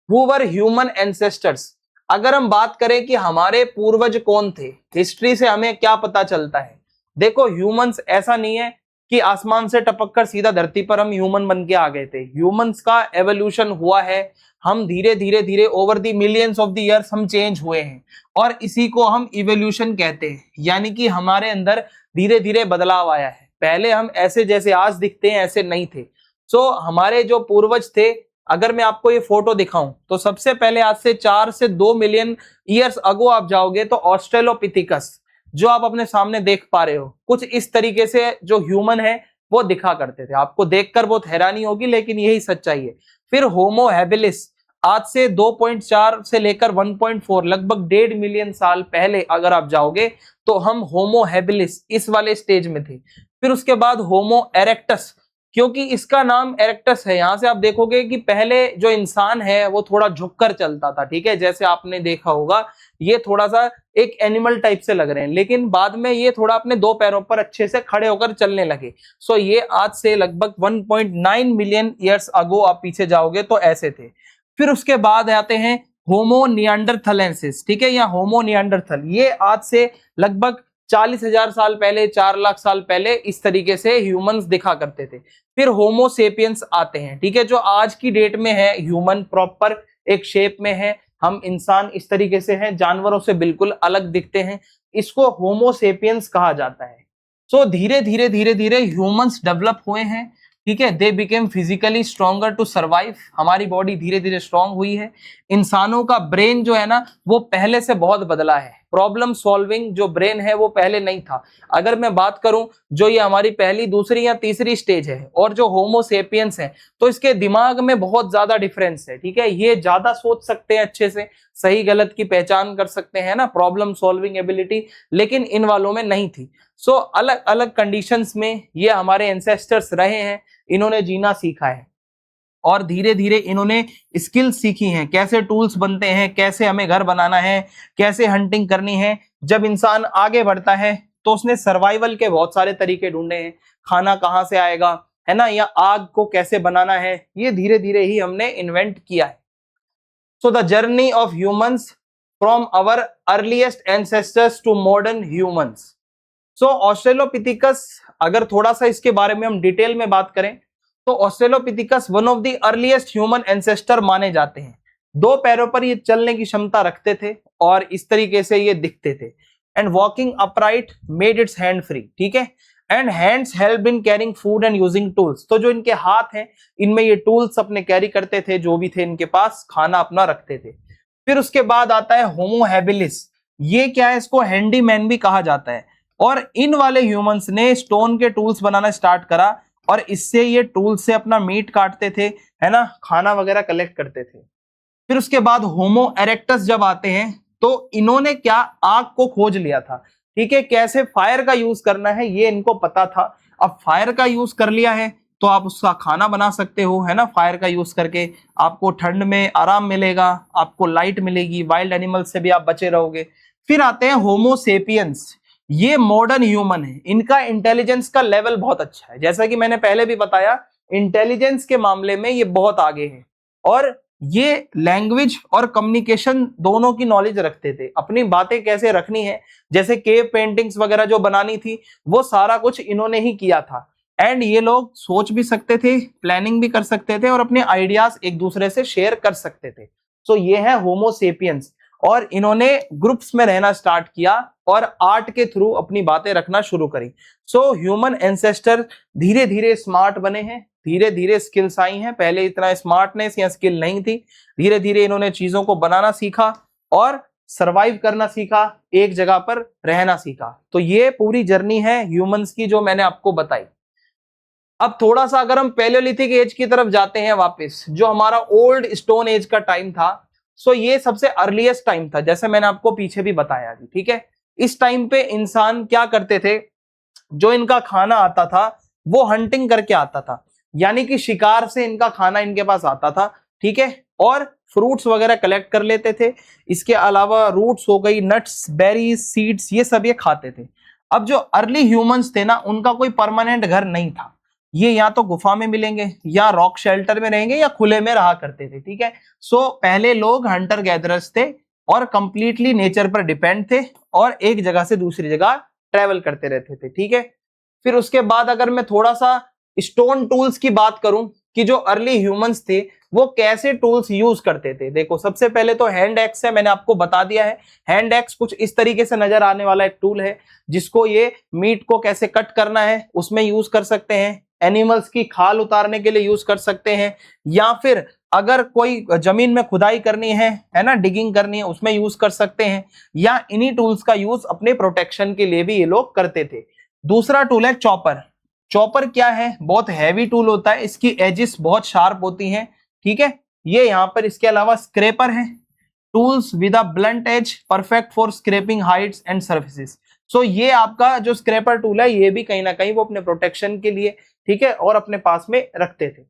Who were human ancestors. अगर हम बात करें कि हमारे पूर्वज कौन थे, हिस्ट्री से हमें क्या पता चलता है। देखो, ह्यूमंस ऐसा नहीं है कि आसमान से टपककर सीधा धरती पर हम ह्यूमन बन के आ गए थे। ह्यूमंस का एवोल्यूशन हुआ है, हम धीरे धीरे over the millions of the years हम चेंज हुए हैं, और इसी को हम इवोल्यूशन कहते हैं। यानी कि हमारे अंदर धीरे धीरे बदलाव आया है। पहले हम ऐसे जैसे आज दिखते हैं ऐसे नहीं थे। सो हमारे जो पूर्वज थे, अगर मैं आपको ये फोटो दिखाऊं तो सबसे पहले आज से 4 से 2 मिलियन ईयर्स अगो आप जाओगे तो ऑस्ट्रेलोपिथिकस जो आप अपने सामने देख पा रहे हो, कुछ इस तरीके से जो ह्यूमन है वो दिखा करते थे। आपको देखकर बहुत हैरानी होगी, लेकिन यही सच्चाई है। फिर होमो हैबिलिस, आज से 2.4 से लेकर 1.4 लगभग 1.5 मिलियन साल पहले अगर आप जाओगे तो हम होमो हैबिलिस इस वाले स्टेज में थे। फिर उसके बाद होमो एरेक्टस, क्योंकि इसका नाम एरेक्टस है, यहां से आप देखोगे कि पहले जो इंसान है वो थोड़ा झुककर चलता था, ठीक है, जैसे आपने देखा होगा ये थोड़ा सा एक एनिमल टाइप से लग रहे हैं, लेकिन बाद में ये थोड़ा अपने दो पैरों पर अच्छे से खड़े होकर चलने लगे। सो ये आज से लगभग 1.9 मिलियन ईयर्स अगो आप पीछे जाओगे तो ऐसे थे। फिर उसके बाद आते हैं होमो निएंडरथलेंसिस, ठीक है, या होमो निएंडरथल, ये आज से लगभग 40,000 साल पहले, 4 लाख साल पहले इस तरीके से ह्यूमंस दिखा करते थे। फिर होमो सेपियंस आते हैं, ठीक है, जो आज की डेट में है ह्यूमन, प्रॉपर एक शेप में है, हम इंसान इस तरीके से हैं, जानवरों से बिल्कुल अलग दिखते हैं, इसको होमो सेपियंस कहा जाता है। सो धीरे धीरे ह्यूमंस डेवलप हुए हैं, ठीक है, they became physically stronger to survive, हमारी बॉडी धीरे धीरे स्ट्रांग हुई है। इंसानों का ब्रेन जो है ना वो पहले से बहुत बदला है, प्रॉब्लम सॉल्विंग जो ब्रेन है वो पहले नहीं था। अगर मैं बात करूं जो ये हमारी पहली, दूसरी या तीसरी स्टेज है और जो होमो सेपियंस है, तो इसके दिमाग में बहुत ज्यादा डिफरेंस है, ठीक है, ये ज्यादा सोच सकते हैं, अच्छे से सही गलत की पहचान कर सकते हैं ना, प्रॉब्लम सॉल्विंग एबिलिटी, लेकिन इन वालों में नहीं थी। सो अलग अलग कंडीशंस में ये हमारे एंसेस्टर्स रहे हैं, इन्होंने जीना सीखा है और धीरे धीरे इन्होंने स्किल्स सीखी हैं, कैसे टूल्स बनते हैं, कैसे हमें घर बनाना है, कैसे हंटिंग करनी है। जब इंसान आगे बढ़ता है तो उसने सर्वाइवल के बहुत सारे तरीके ढूंढे हैं, खाना कहाँ से आएगा, है ना, या आग को कैसे बनाना है, ये धीरे धीरे ही हमने इन्वेंट किया है। So the journey of humans from our earliest ancestors to modern humans. So Australopithecus, अगर थोड़ा सा इसके बारे में हम डिटेल में बात करें तो Australopithecus one of the earliest human ancestor माने जाते हैं। दो पैरों पर ये चलने की क्षमता रखते थे और इस तरीके से ये दिखते थे। And walking upright made it's hand free, ठीक है, and hands help in carrying food and using tools, तो जो इनके हाथ हैं इनमें ये टूल्स अपने कैरी करते थे, जो भी थे इनके पास, खाना अपना रखते थे। फिर उसके बाद आता है होमो हैबिलिस, ये क्या है, इसको हैंडीमैन भी कहा जाता है, और इन वाले ह्यूमंस ने स्टोन के टूल्स बनाना स्टार्ट करा और इससे ये टूल से अपना मीट काटते थे, है ना, खाना वगैरह कलेक्ट करते थे। फिर उसके बाद होमो इरेक्टस जब आते हैं तो इन्होंने क्या, आग को खोज लिया था, ठीक है, कैसे फायर का यूज करना है ये इनको पता था। अब फायर का यूज कर लिया है तो आप उसका खाना बना सकते हो, है ना, फायर का यूज करके आपको ठंड में आराम मिलेगा, आपको लाइट मिलेगी, वाइल्ड एनिमल से भी आप बचे रहोगे। फिर आते हैं होमो सेपियंस, ये मॉडर्न ह्यूमन है, इनका इंटेलिजेंस का लेवल बहुत अच्छा है, जैसा कि मैंने पहले भी बताया इंटेलिजेंस के मामले में ये बहुत आगे है, और ये लैंग्वेज और कम्युनिकेशन दोनों की नॉलेज रखते थे, अपनी बातें कैसे रखनी है, जैसे केव पेंटिंग्स वगैरह जो बनानी थी वो सारा कुछ इन्होंने ही किया था। एंड ये लोग सोच भी सकते थे, प्लानिंग भी कर सकते थे और अपने आइडियाज एक दूसरे से शेयर कर सकते थे। सो ये है होमो सेपियंस, और इन्होंने ग्रुप्स में रहना स्टार्ट किया और आर्ट के थ्रू अपनी बातें रखना शुरू करी। सो ह्यूमन एंसेस्टर धीरे धीरे स्मार्ट बने हैं, धीरे धीरे स्किल्स आई हैं, पहले इतना स्मार्टनेस या स्किल नहीं थी, धीरे धीरे इन्होंने चीजों को बनाना सीखा और सरवाइव करना सीखा, एक जगह पर रहना सीखा। तो ये पूरी जर्नी है ह्यूमंस की जो मैंने आपको बताई। अब थोड़ा सा अगर हम पैलियोलिथिक एज की तरफ जाते हैं वापस, जो हमारा ओल्ड स्टोन एज का टाइम था, सो ये सबसे अर्लीस्ट टाइम था, जैसे मैंने आपको पीछे भी बताया, ठीक है। इस टाइम पे इंसान क्या करते थे, जो इनका खाना आता था वो हंटिंग करके आता था, यानी कि शिकार से इनका खाना इनके पास आता था, ठीक है, और फ्रूट्स वगैरह कलेक्ट कर लेते थे। इसके अलावा रूट्स हो गई, नट्स, बेरीज, सीड्स, ये सब ये खाते थे। अब जो अर्ली ह्यूमंस थे ना, उनका कोई परमानेंट घर नहीं था, ये या तो गुफा में मिलेंगे या रॉक शेल्टर में रहेंगे या खुले में रहा करते थे, ठीक है। सो पहले लोग हंटर गैदरर्स थे और कंप्लीटली नेचर पर डिपेंड थे और एक जगह से दूसरी जगह ट्रेवल करते रहते थे, ठीक है। फिर उसके बाद अगर मैं थोड़ा सा स्टोन टूल्स की बात करूं कि जो अर्ली ह्यूमंस थे वो कैसे टूल्स यूज करते थे, देखो सबसे पहले तो हैंड एक्स है, मैंने आपको बता दिया है। हैंड एक्स कुछ इस तरीके से नजर आने वाला एक टूल है जिसको ये मीट को कैसे कट करना है उसमें यूज कर सकते हैं, एनिमल्स की खाल उतारने के लिए यूज कर सकते हैं, या फिर अगर कोई जमीन में खुदाई करनी है ना, डिगिंग करनी है, उसमें यूज कर सकते हैं, या इन्हीं टूल्स का यूज अपने प्रोटेक्शन के लिए भी ये लोग करते थे। दूसरा टूल है चॉपर। चॉपर क्या है, बहुत हैवी टूल होता है, इसकी एजेस बहुत शार्प होती हैं, ठीक है, ये यहाँ पर। इसके अलावा स्क्रैपर है, tools with a blunt edge perfect for scraping hides and surfaces. So ये आपका जो स्क्रैपर टूल है ये भी कहीं ना कहीं वो अपने प्रोटेक्शन के लिए, ठीक है, और अपने पास में रखते थे।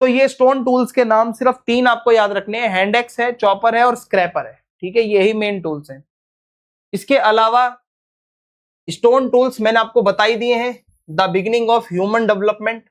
तो ये स्टोन टूल्स के नाम सिर्फ 3 आपको याद रखने हैं, हैंड एक्स है, चॉपर है और स्क्रैपर है, ठीक है, यही मेन टूल्स हैं। इसके अलावा स्टोन टूल्स मैंने आपको बता ही दिए हैं, the beginning of human development.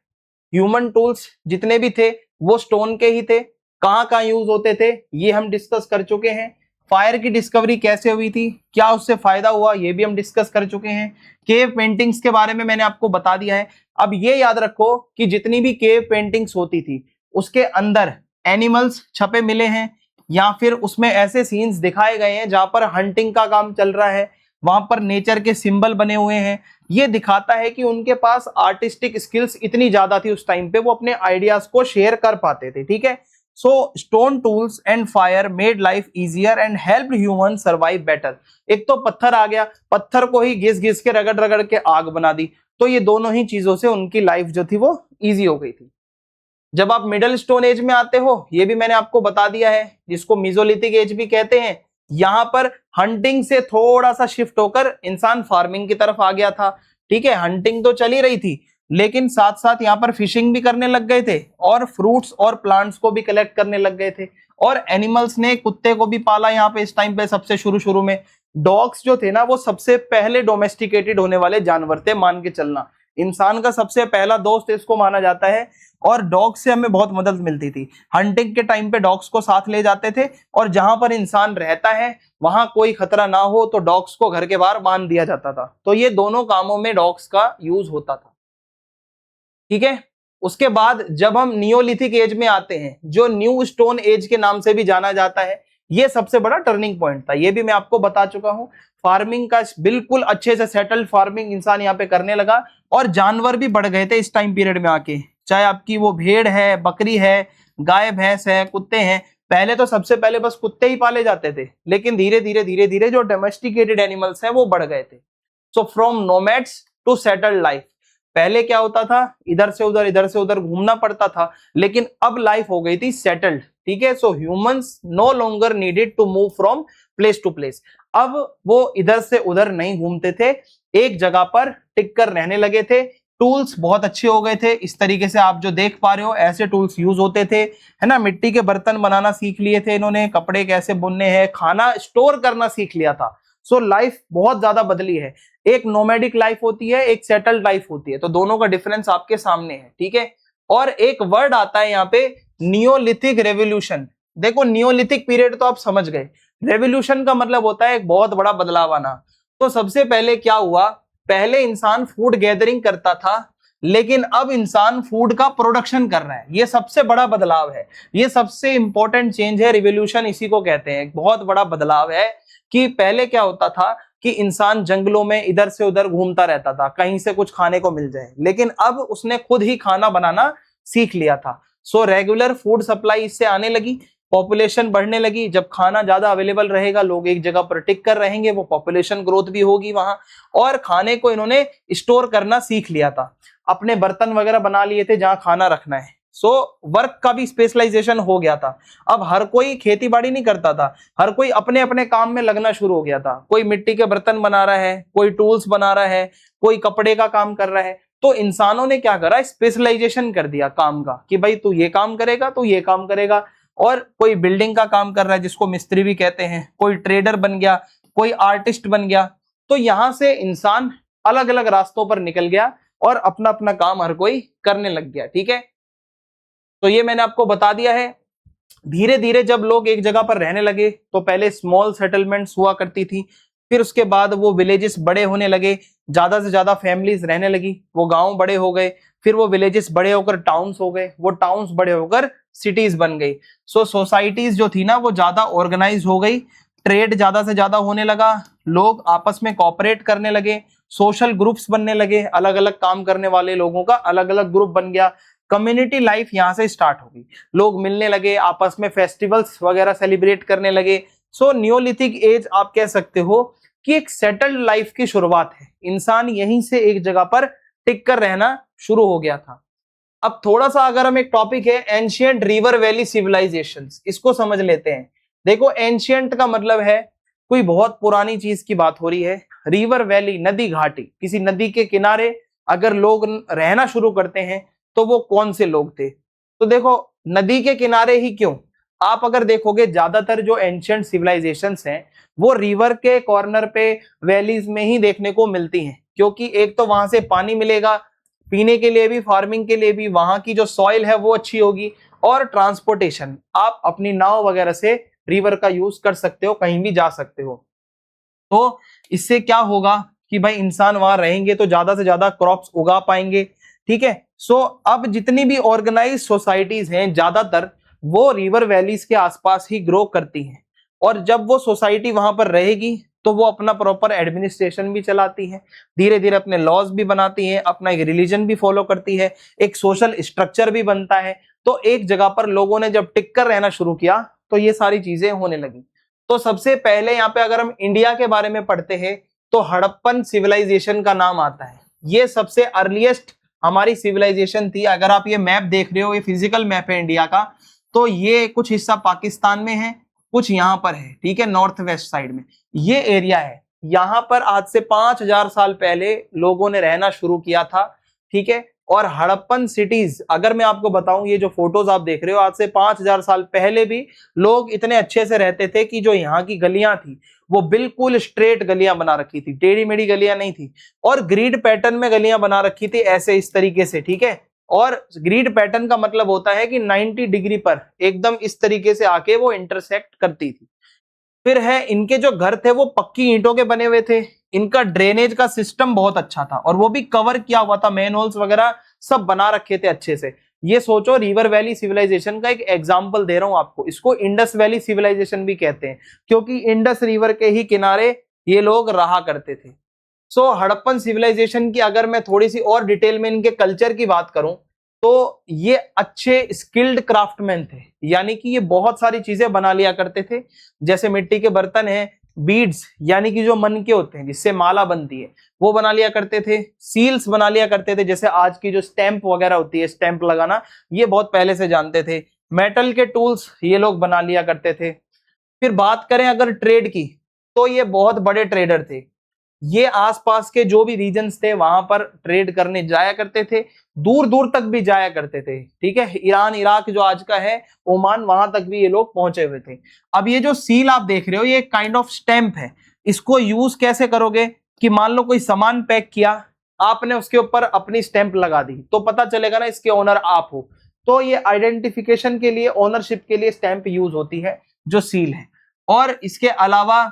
Human tools जितने भी थे वो स्टोन के ही थे। कहाँ कहाँ यूज होते थे ये हम डिस्कस कर चुके हैं। फायर की डिस्कवरी कैसे हुई थी, क्या उससे फायदा हुआ, ये भी हम डिस्कस कर चुके हैं। केव पेंटिंग्स के बारे में मैंने आपको बता दिया है। अब ये याद रखो कि जितनी भी केव पेंटिंग्स होती थी उसके अंदर एनिमल्स छपे मिले हैं, या फिर उसमें ऐसे सीन्स दिखाए गए हैं जहां पर हंटिंग का काम चल रहा है, वहां पर नेचर के सिंबल बने हुए हैं। ये दिखाता है कि उनके पास आर्टिस्टिक स्किल्स इतनी ज्यादा थी उस टाइम पे, वो अपने आइडियाज को शेयर कर पाते थे, ठीक है। सो stone tools and fire made life easier and help human survive better. एक तो पत्थर आ गया, पत्थर को ही घिस घिस के रगड़ रगड़ के आग बना दी, तो ये दोनों ही चीजों से उनकी लाइफ जो थी वो इजी हो गई थी। जब आप मिडिल स्टोन एज में आते हो, ये भी मैंने आपको बता दिया है, जिसको मेसोलिथिक एज भी कहते हैं, यहां पर हंटिंग से थोड़ा सा शिफ्ट होकर इंसान फार्मिंग की तरफ आ गया था, ठीक है। हंटिंग तो चली रही थी लेकिन साथ साथ यहाँ पर फिशिंग भी करने लग गए थे और फ्रूट्स और प्लांट्स को भी कलेक्ट करने लग गए थे, और एनिमल्स ने कुत्ते को भी पाला यहाँ पे। इस टाइम पे सबसे शुरू में डॉग्स जो थे ना वो सबसे पहले डोमेस्टिकेटेड होने वाले जानवर थे, मान के चलना। इंसान का सबसे पहला दोस्त इसको माना जाता है, और डॉग से हमें बहुत मदद मिलती थी। हंटिंग के टाइम पे डॉग्स को साथ ले जाते थे, और जहां पर इंसान रहता है वहां कोई खतरा ना हो तो डॉग्स को घर के बाहर बांध दिया जाता था। तो ये दोनों कामों में डॉग्स का यूज होता था, ठीक है। उसके बाद जब हम नियोलिथिक एज में आते हैं, जो न्यू स्टोन एज के नाम से भी जाना जाता है, ये सबसे बड़ा टर्निंग पॉइंट था। ये भी मैं आपको बता चुका हूं। फार्मिंग का बिल्कुल अच्छे से सेटल्ड फार्मिंग इंसान यहाँ पे करने लगा, और जानवर भी बढ़ गए थे इस टाइम पीरियड में आके। चाहे आपकी वो भेड़ है, बकरी है, गाय भैंस है, कुत्ते हैं। पहले तो सबसे पहले बस कुत्ते ही पाले जाते थे, लेकिन धीरे धीरे जो डोमेस्टिकेटेड एनिमल्स हैं वो बढ़ गए थे। So from nomads to settled life. पहले क्या होता था, इधर से उधर घूमना पड़ता था, लेकिन अब लाइफ हो गई थी सेटल्ड, ठीक है। So humans no longer needed to move from place to place. अब वो इधर से उधर नहीं घूमते थे, एक जगह पर टिक कर रहने लगे थे। टूल्स बहुत अच्छे हो गए थे। इस तरीके से आप जो देख पा रहे हो ऐसे टूल्स यूज होते थे, है ना। मिट्टी के बर्तन बनाना सीख लिए थे इन्होंने, कपड़े कैसे बुनने हैं, खाना स्टोर करना सीख लिया था। सो लाइफ बहुत ज्यादा बदली है। एक नोमैडिक लाइफ होती है, एक सेटल्ड लाइफ होती है, तो दोनों का डिफरेंस आपके सामने है, ठीक है। और एक वर्ड आता है यहाँ पे, नियोलिथिक रेवोल्यूशन। देखो नियोलिथिक पीरियड तो आप समझ गए, रेवोल्यूशन का मतलब होता है एक बहुत बड़ा बदलाव आना। तो सबसे पहले क्या हुआ, पहले इंसान फूड गैदरिंग करता था, लेकिन अब इंसान फूड का प्रोडक्शन कर रहा है। ये सबसे बड़ा बदलाव है, ये सबसे इंपॉर्टेंट चेंज है, रिवोल्यूशन इसी को कहते हैं। एक बहुत बड़ा बदलाव है कि पहले क्या होता था कि इंसान जंगलों में इधर से उधर घूमता रहता था, कहीं से कुछ खाने को मिल जाए, लेकिन अब उसने खुद ही खाना बनाना सीख लिया था। सो रेगुलर फूड सप्लाई इससे आने लगी, पॉपुलेशन बढ़ने लगी। जब खाना ज्यादा अवेलेबल रहेगा, लोग एक जगह पर टिक कर रहेंगे, वो पॉपुलेशन ग्रोथ भी होगी वहां, और खाने को इन्होंने स्टोर करना सीख लिया था। अपने बर्तन वगैरह बना लिए थे जहां खाना रखना है। सो वर्क का भी स्पेशलाइजेशन हो गया था। अब हर कोई खेती बाड़ी नहीं करता था, हर कोई अपने अपने काम में लगना शुरू हो गया था। कोई मिट्टी के बर्तन बना रहा है, कोई टूल्स बना रहा है, कोई कपड़े का काम कर रहा है। तो इंसानों ने क्या करा, स्पेशलाइजेशन कर दिया काम का, कि भाई तू ये काम करेगा, तू ये काम करेगा। और कोई बिल्डिंग का काम कर रहा है जिसको मिस्त्री भी कहते हैं, कोई ट्रेडर बन गया, कोई आर्टिस्ट बन गया। तो यहां से इंसान अलग अलग रास्तों पर निकल गया और अपना अपना काम हर कोई करने लग गया, ठीक है। तो ये मैंने आपको बता दिया है। धीरे धीरे जब लोग एक जगह पर रहने लगे, तो पहले स्मॉल सेटलमेंट्स हुआ करती थी, फिर उसके बाद वो विलेजेस बड़े होने लगे, ज्यादा से ज्यादा फैमिलीज रहने लगी, वो गांव बड़े हो गए, फिर वो विलेजेस बड़े होकर टाउन्स हो गए, वो टाउन्स बड़े होकर सिटीज बन गई। सो सोसाइटीज जो थी ना वो ज्यादा ऑर्गेनाइज हो गई, ट्रेड ज्यादा से ज्यादा होने लगा, लोग आपस में कोऑपरेट करने लगे, सोशल ग्रुप्स बनने लगे, अलग अलग काम करने वाले लोगों का अलग अलग ग्रुप बन गया। कम्युनिटी लाइफ यहाँ से स्टार्ट होगी, लोग मिलने लगे, आपस में फेस्टिवल्स वगैरह सेलिब्रेट करने लगे। सो नियोलिथिक एज आप कह सकते हो कि एक सेटल्ड लाइफ की शुरुआत है। इंसान यहीं से एक जगह पर टिक कर रहना शुरू हो गया था। अब थोड़ा सा अगर हम, एक टॉपिक है एंशियंट रिवर वैली सिविलाइजेशंस, इसको समझ लेते हैं। देखो एंशियंट का मतलब है कोई बहुत पुरानी चीज की बात हो रही है, रिवर वैली, नदी घाटी, किसी नदी के किनारे अगर लोग रहना शुरू करते हैं तो वो कौन से लोग थे? तो देखो, नदी के किनारे ही क्यों, आप अगर देखोगे ज्यादातर जो एंशिएंट सिविलाइजेशंस हैं वो रिवर के कॉर्नर पे, वैलीज में ही देखने को मिलती हैं, क्योंकि एक तो वहां से पानी मिलेगा पीने के लिए भी, फार्मिंग के लिए भी, वहां की जो सॉइल है वो अच्छी होगी, और ट्रांसपोर्टेशन, आप अपनी नाव वगैरह से रिवर का यूज कर सकते हो, कहीं भी जा सकते हो। तो इससे क्या होगा कि भाई इंसान वहां रहेंगे तो ज्यादा से ज्यादा क्रॉप्स उगा पाएंगे, ठीक है। सो अब जितनी भी ऑर्गेनाइज सोसाइटीज हैं ज्यादातर वो रिवर वैलीज के आसपास ही ग्रो करती हैं, और जब वो सोसाइटी वहां पर रहेगी तो वो अपना प्रॉपर एडमिनिस्ट्रेशन भी चलाती है, धीरे धीरे अपने लॉज भी बनाती है, अपना एक रिलीजन भी फॉलो करती है, एक सोशल स्ट्रक्चर भी बनता है। तो एक जगह पर लोगों ने जब टिक कर रहना शुरू किया तो ये सारी चीजें होने लगी। तो सबसे पहले यहाँ पे अगर हम इंडिया के बारे में पढ़ते हैं तो हड़प्पन सिविलाइजेशन का नाम आता है। ये सबसे अर्लीस्ट हमारी सिविलाइजेशन थी। अगर आप ये मैप देख रहे हो, ये फिजिकल मैप है इंडिया का, तो ये कुछ हिस्सा पाकिस्तान में है, कुछ यहाँ पर है, ठीक है, नॉर्थ वेस्ट साइड में ये एरिया है। यहाँ पर आज से 5000 साल पहले लोगों ने रहना शुरू किया था, ठीक है। और हड़प्पन सिटीज, अगर मैं आपको बताऊं, ये जो फोटोज आप देख रहे हो, आज से 5000 साल पहले भी लोग इतने अच्छे से रहते थे कि जो यहाँ की गलियां थी वो बिल्कुल स्ट्रेट गलियां बना रखी थी, टेढ़ी मेढ़ी गलियां नहीं थी, और ग्रिड पैटर्न में गलियां बना रखी थी, ऐसे इस तरीके से, ठीक है। और ग्रिड पैटर्न का मतलब होता है कि 90 डिग्री पर एकदम इस तरीके से आके वो इंटरसेक्ट करती थी। फिर है, इनके जो घर थे वो पक्की ईंटों के बने हुए थे, इनका ड्रेनेज का सिस्टम बहुत अच्छा था, और वो भी कवर किया हुआ था, मैन होल्स वगैरह सब बना रखे थे अच्छे से। ये सोचो, रिवर वैली सिविलाइजेशन का एक एग्जांपल दे रहा हूं आपको, इसको इंडस वैली सिविलाइजेशन भी कहते हैं, क्योंकि इंडस रिवर के ही किनारे ये लोग रहा करते थे। सो हड़प्पन सिविलाइजेशन की अगर मैं थोड़ी सी और डिटेल में इनके कल्चर की बात करूं तो ये अच्छे स्किल्ड क्राफ्टमैन थे, यानी कि ये बहुत सारी चीजें बना लिया करते थे, जैसे मिट्टी के बर्तन हैं, बीड्स यानी कि जो मन के होते हैं जिससे माला बनती है वो बना लिया करते थे, सील्स बना लिया करते थे, जैसे आज की जो स्टैंप वगैरह होती है, स्टैंप लगाना, ये बहुत पहले से जानते थे। मेटल के टूल्स ये लोग बना लिया करते थे। फिर बात करें अगर ट्रेड की, तो ये बहुत बड़े ट्रेडर थे, ये आसपास के जो भी रीजन्स थे वहां पर ट्रेड करने जाया करते थे, दूर दूर तक भी जाया करते थे, ठीक है। ईरान, इराक जो आज का है, ओमान, वहां तक भी ये लोग पहुंचे हुए थे। अब ये जो सील आप देख रहे हो, ये काइंड ऑफ स्टैंप है, इसको यूज कैसे करोगे कि मान लो कोई सामान पैक किया, आपने उसके ऊपर अपनी स्टैंप लगा दी, तो पता चलेगा ना इसके ओनर आप हो। तो ये आइडेंटिफिकेशन के लिए, ओनरशिप के लिए स्टैंप यूज होती है जो सील है। और इसके अलावा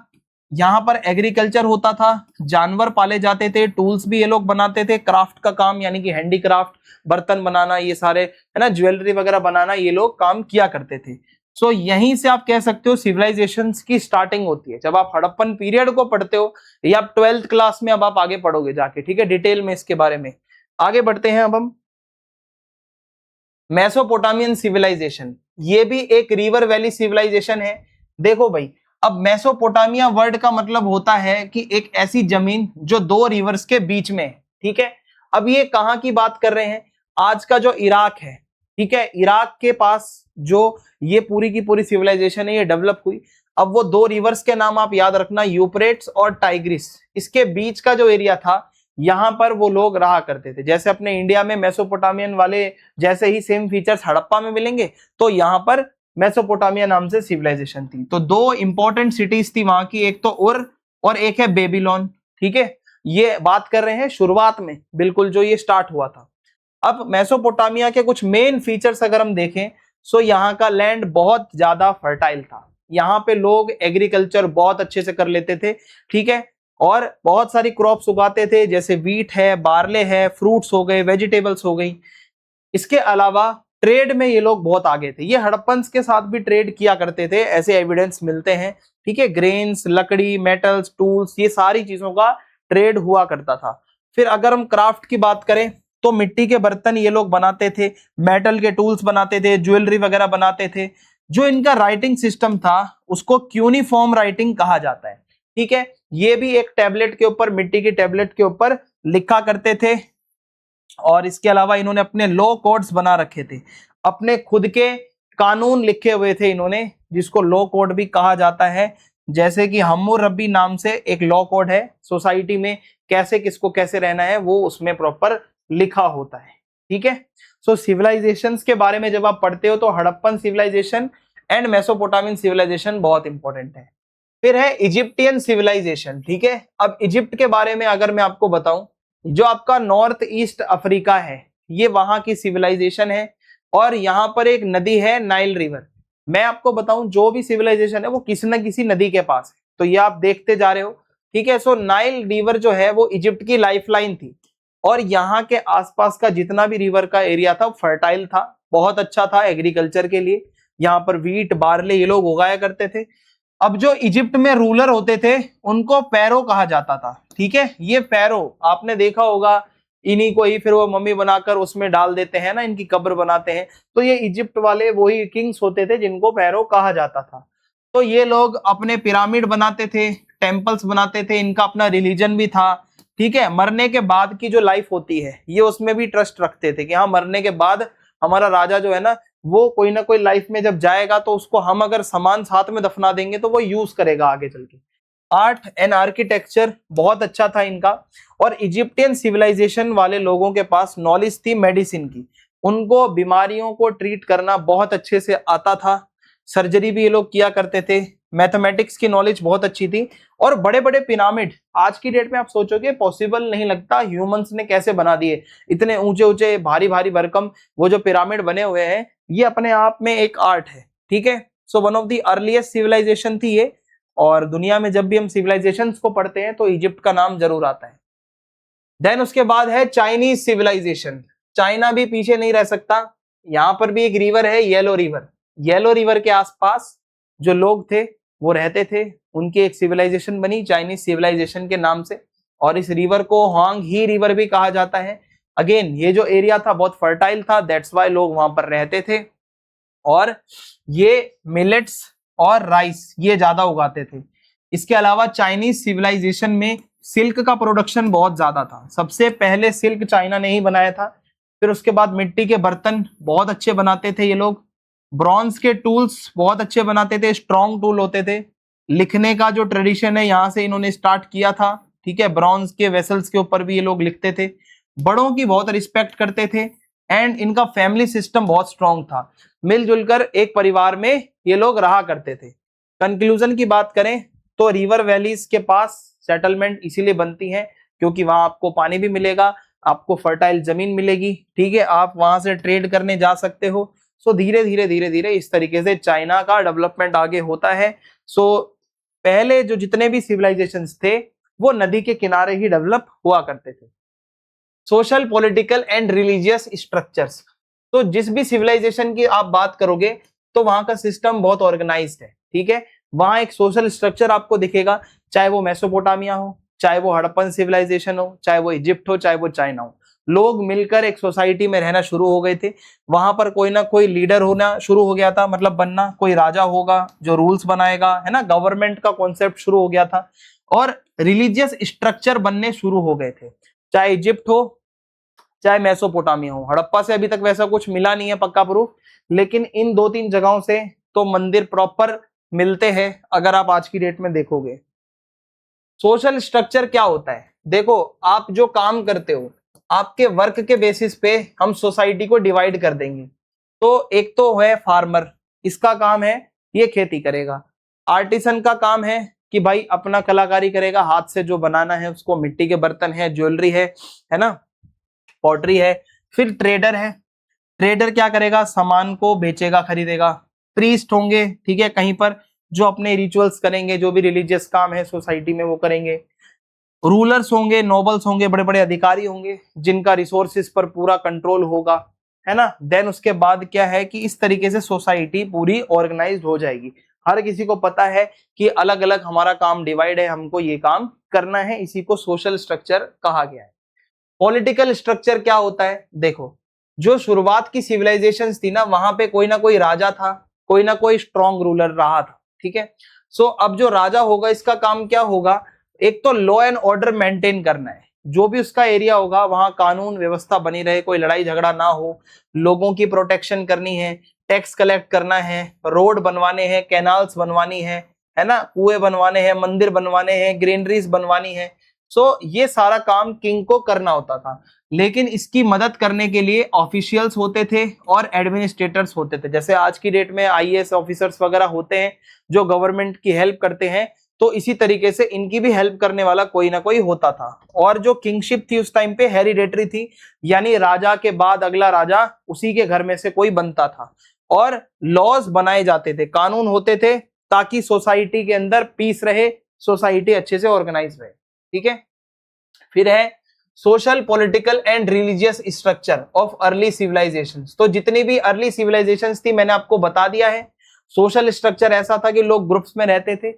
यहाँ पर एग्रीकल्चर होता था, जानवर पाले जाते थे, टूल्स भी ये लोग बनाते थे, क्राफ्ट का काम यानी कि हैंडीक्राफ्ट, बर्तन बनाना, ये सारे है ना, ज्वेलरी वगैरह बनाना, ये लोग काम किया करते थे। सो यहीं से आप कह सकते हो सिविलाइजेशंस की स्टार्टिंग होती है, जब आप हड़प्पन पीरियड को पढ़ते हो, या आप 12th क्लास में अब आप आगे पढ़ोगे जाके, ठीक है, डिटेल में इसके बारे में। आगे बढ़ते हैं अब हम। मेसोपोटामियन सिविलाइजेशन, ये भी एक रिवर वैली सिविलाइजेशन है। देखो भाई, अब मेसोपोटामिया वर्ड का मतलब होता है कि एक ऐसी जमीन जो दो रिवर्स के बीच में है, ठीक है। अब ये कहां की बात कर रहे हैं, आज का जो इराक है, ठीक है, इराक के पास जो ये पूरी की पूरी सिविलाइजेशन है ये डेवलप हुई। अब वो दो रिवर्स के नाम आप याद रखना, यूफ्रेट्स और टाइग्रिस, इसके बीच का जो एरिया था यहां पर वो लोग रहा करते थे। जैसे अपने इंडिया में मेसोपोटामियन वाले जैसे ही सेम फीचर्स हड़प्पा में मिलेंगे, तो यहाँ पर मेसोपोटामिया नाम से सिविलाइजेशन थी। तो दो इंपॉर्टेंट सिटीज थी वहां की, एक तो उर और एक है बेबीलोन, ठीक है। ये बात कर रहे हैं शुरुआत में, बिल्कुल जो ये स्टार्ट हुआ था। अब मेसोपोटामिया के कुछ मेन फीचर्स अगर हम देखें, सो यहाँ का लैंड बहुत ज्यादा फर्टाइल था, यहाँ पे लोग एग्रीकल्चर बहुत अच्छे से कर लेते थे, ठीक है, और बहुत सारी क्रॉप्स उगाते थे, जैसे वीट है, बार्ले है, फ्रूट्स हो गए, वेजिटेबल्स हो गई। इसके अलावा ट्रेड में ये लोग बहुत आगे थे, ये हड़प्पन्स के साथ भी ट्रेड किया करते थे, ऐसे एविडेंस मिलते हैं, ठीक है। ग्रेन्स, लकड़ी, मेटल्स, टूल्स, ये सारी चीजों का ट्रेड हुआ करता था। फिर अगर हम क्राफ्ट की बात करें तो मिट्टी के बर्तन ये लोग बनाते थे, मेटल के टूल्स बनाते थे, ज्वेलरी वगैरह बनाते थे। जो इनका राइटिंग सिस्टम था उसको क्यूनिफॉर्म राइटिंग कहा जाता है, ठीक है। ये भी एक टैबलेट के ऊपर, मिट्टी की टैबलेट के ऊपर लिखा करते थे। और इसके अलावा इन्होंने अपने लॉ कोड्स बना रखे थे, अपने खुद के कानून लिखे हुए थे इन्होंने, जिसको लॉ कोड भी कहा जाता है। जैसे कि हम्मुरब्बी नाम से एक लॉ कोड है, सोसाइटी में कैसे किसको कैसे रहना है वो उसमें प्रॉपर लिखा होता है। ठीक है, सो सिविलाइजेशंस के बारे में जब आप पढ़ते हो तो Harappan civilization and Mesopotamian civilization बहुत इंपॉर्टेंट है। फिर है इजिप्टियन सिविलाइजेशन। ठीक है, अब इजिप्ट के बारे में अगर मैं आपको बताऊं, जो आपका नॉर्थ ईस्ट अफ्रीका है ये वहां की सिविलाइजेशन है, और यहाँ पर एक नदी है नाइल रिवर। मैं आपको बताऊं जो भी सिविलाइजेशन है वो किसी न किसी नदी के पास है, तो ये आप देखते जा रहे हो। ठीक है, सो नाइल रिवर जो है वो इजिप्ट की लाइफलाइन थी, और यहाँ के आसपास का जितना भी रिवर का एरिया था फर्टाइल था, बहुत अच्छा था एग्रीकल्चर के लिए। यहाँ पर वीट बार्ले ये लोग उगाया करते थे। अब जो इजिप्ट में रूलर होते थे उनको पैरो कहा जाता था। ठीक है, ये पैरो आपने देखा होगा, इन्हीं को ही फिर वो मम्मी बनाकर उसमें डाल देते हैं ना, इनकी कब्र बनाते हैं। तो ये इजिप्ट वाले वही किंग्स होते थे जिनको पैरो कहा जाता था। तो ये लोग अपने पिरामिड बनाते थे, टेम्पल्स बनाते थे, इनका अपना रिलीजन भी था। ठीक है, मरने के बाद की जो लाइफ होती है ये उसमें भी ट्रस्ट रखते थे कि हाँ मरने के बाद हमारा राजा जो है ना वो कोई ना कोई लाइफ में जब जाएगा तो उसको हम अगर सामान साथ में दफना देंगे तो वो यूज करेगा आगे चल के। आर्ट एंड आर्किटेक्चर बहुत अच्छा था इनका, और इजिप्टियन सिविलाइजेशन वाले लोगों के पास नॉलेज थी मेडिसिन की, उनको बीमारियों को ट्रीट करना बहुत अच्छे से आता था, सर्जरी भी ये लोग किया करते थे, मैथमेटिक्स की नॉलेज बहुत अच्छी थी। और बड़े बड़े पिरामिड आज की डेट में आप सोचोगे पॉसिबल नहीं लगता, ह्यूमंस ने कैसे बना दिए इतने ऊंचे ऊंचे भारी भारी भरकम वो जो पिरामिड बने हुए हैं, ये अपने आप में एक आर्ट है। ठीक है, so one of the earliest civilization थी ये, और दुनिया में जब भी हम सिविलाइजेशंस को पढ़ते हैं तो इजिप्ट का नाम जरूर आता है। देन उसके बाद है चाइनीज सिविलाइजेशन। चाइना भी पीछे नहीं रह सकता, यहाँ पर भी एक रिवर है येलो रिवर। येलो रिवर के आसपास जो लोग थे वो रहते थे, उनकी एक सिविलाइजेशन बनी चाइनीज सिविलाइजेशन के नाम से, और इस रिवर को होंग ही रिवर भी कहा जाता है। अगेन ये जो एरिया था बहुत फर्टाइल था, दैट्स वाई लोग वहां पर रहते थे, और ये मिलेट्स और राइस ये ज्यादा उगाते थे। इसके अलावा चाइनीज सिविलाइजेशन में सिल्क का प्रोडक्शन बहुत ज्यादा था, सबसे पहले सिल्क चाइना ने ही बनाया था। फिर उसके बाद मिट्टी के बर्तन बहुत अच्छे बनाते थे ये लोग, ब्रॉन्ज के टूल्स बहुत अच्छे बनाते थे, स्ट्रॉन्ग टूल होते थे। लिखने का जो ट्रेडिशन है यहाँ से इन्होंने स्टार्ट किया था। ठीक है, ब्रॉन्ज के वेसल्स के ऊपर भी ये लोग लिखते थे, बड़ों की बहुत रिस्पेक्ट करते थे, एंड इनका फैमिली सिस्टम बहुत स्ट्रॉन्ग था, मिलजुल कर एक परिवार में ये लोग रहा करते थे। कंक्लूजन की बात करें तो रिवर वैलीज के पास सेटलमेंट इसीलिए बनती है क्योंकि वहां आपको पानी भी मिलेगा, आपको फर्टाइल जमीन मिलेगी। ठीक है, आप वहां से ट्रेड करने जा सकते हो। सो धीरे धीरे इस तरीके से चाइना का डेवलपमेंट आगे होता है। सो पहले जो जितने भी सिविलाइजेशंस थे वो नदी के किनारे ही डेवलप हुआ करते थे। Social political and religious structures, तो जिस भी सिविलाइजेशन की आप बात करोगे तो वहां का सिस्टम बहुत ऑर्गेनाइज्ड है। ठीक है, वहां एक सोशल स्ट्रक्चर आपको दिखेगा, चाहे वो मेसोपोटामिया हो, चाहे वो हड़प्पन सिविलाइजेशन हो, चाहे वो इजिप्ट हो, चाहे वो चाइना हो, लोग मिलकर एक सोसाइटी में रहना शुरू हो गए थे। वहां पर कोई ना कोई लीडर होना शुरू हो गया था, मतलब बनना, कोई राजा होगा जो रूल्स बनाएगा, है ना, गवर्नमेंट का कॉन्सेप्ट शुरू हो गया था, और रिलीजियस स्ट्रक्चर बनने शुरू हो गए थे, चाहे इजिप्ट हो चाहे मेसोपोटामिया हो। हड़प्पा से अभी तक वैसा कुछ मिला नहीं है पक्का प्रूफ, लेकिन इन दो तीन जगहों से तो मंदिर प्रॉपर मिलते हैं अगर आप आज की डेट में देखोगे। सोशल स्ट्रक्चर क्या होता है, देखो आप जो काम करते हो आपके वर्क के बेसिस पे हम सोसाइटी को डिवाइड कर देंगे। तो एक तो है फार्मर, इसका काम है ये खेती करेगा। आर्टिसन का काम है कि भाई अपना कलाकारी करेगा, हाथ से जो बनाना है उसको, मिट्टी के बर्तन है, ज्वेलरी है ना, पॉटरी है। फिर ट्रेडर है, ट्रेडर क्या करेगा, सामान को बेचेगा खरीदेगा। प्रीस्ट होंगे, ठीक है, कहीं पर जो अपने रिचुअल्स करेंगे, जो भी रिलीजियस काम है सोसाइटी में वो करेंगे। रूलर्स होंगे, नोबल्स होंगे, बड़े बड़े अधिकारी होंगे जिनका रिसोर्सेस पर पूरा कंट्रोल होगा, है ना। देन उसके बाद क्या है कि इस तरीके से सोसाइटी पूरी ऑर्गेनाइज्ड हो जाएगी, हर किसी को पता है कि अलग अलग हमारा काम डिवाइड है, हमको ये काम करना है, इसी को सोशल स्ट्रक्चर कहा गया है। पॉलिटिकल स्ट्रक्चर क्या होता है, देखो जो शुरुआत की सिविलाइजेशन थी ना, वहां पे कोई ना कोई राजा था, कोई ना कोई स्ट्रॉन्ग रूलर रहा था, ठीक है। सो अब जो राजा होगा इसका काम क्या होगा, एक तो लॉ एंड ऑर्डर मेंटेन करना है, जो भी उसका एरिया होगा वहां कानून व्यवस्था बनी रहे, कोई लड़ाई झगड़ा ना हो, लोगों की प्रोटेक्शन करनी है, टैक्स कलेक्ट करना है, रोड बनवाने हैं, कैनाल्स बनवानी है है ना, कुएं बनवाने हैं, मंदिर बनवाने हैं, ग्रेनरीज बनवानी है। सो ये सारा काम किंग को करना होता था, लेकिन इसकी मदद करने के लिए ऑफिशियल्स होते थे और एडमिनिस्ट्रेटर्स होते थे। जैसे आज की डेट में आईएएस ऑफिसर्स वगैरह होते हैं जो गवर्नमेंट की हेल्प करते हैं, तो इसी तरीके से इनकी भी हेल्प करने वाला कोई ना कोई होता था। और जो किंगशिप थी उस टाइम पे हेरिडेटरी थी, यानी राजा के बाद अगला राजा उसी के घर में से कोई बनता था। और लॉज बनाए जाते थे, कानून होते थे, ताकि सोसाइटी के अंदर पीस रहे, सोसाइटी अच्छे से ऑर्गेनाइज रहे। ठीक है, फिर है social, political and religious structure of early civilizations. तो जितनी भी अर्ली सिविलाइजेशंस थी मैंने आपको बता दिया है। सोशल स्ट्रक्चर ऐसा था कि लोग ग्रुप्स में रहते थे,